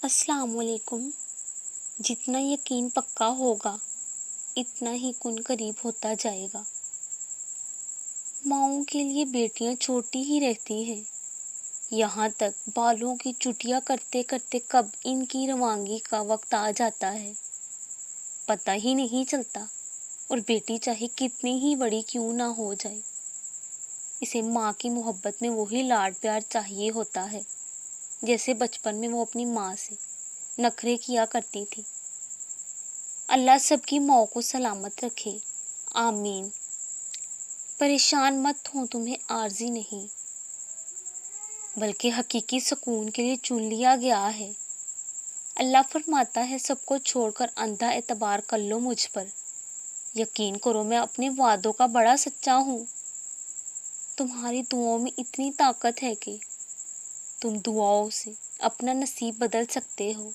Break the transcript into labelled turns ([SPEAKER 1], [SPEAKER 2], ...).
[SPEAKER 1] السلام علیکم۔ جتنا یقین پکا ہوگا اتنا ہی کن قریب ہوتا جائے گا۔ ماؤں کے لیے بیٹیاں چھوٹی ہی رہتی ہیں، یہاں تک بالوں کی چٹیاں کرتے کرتے کب ان کی روانگی کا وقت آ جاتا ہے پتہ ہی نہیں چلتا، اور بیٹی چاہے کتنی ہی بڑی کیوں نہ ہو جائے، اسے ماں کی محبت میں وہی لاڈ پیار چاہیے ہوتا ہے جیسے بچپن میں وہ اپنی ماں سے نخرے کیا کرتی تھی۔ اللہ سب کی ماں کو سلامت رکھے، آمین۔ پریشان مت ہوں، تمہیں عارضی نہیں بلکہ حقیقی سکون کے لیے چن لیا گیا ہے۔ اللہ فرماتا ہے سب کو چھوڑ کر اندھا اعتبار کر لو مجھ پر، یقین کرو میں اپنے وعدوں کا بڑا سچا ہوں۔ تمہاری دعاؤں میں اتنی طاقت ہے کہ تم دعاؤں سے اپنا نصیب بدل سکتے ہو۔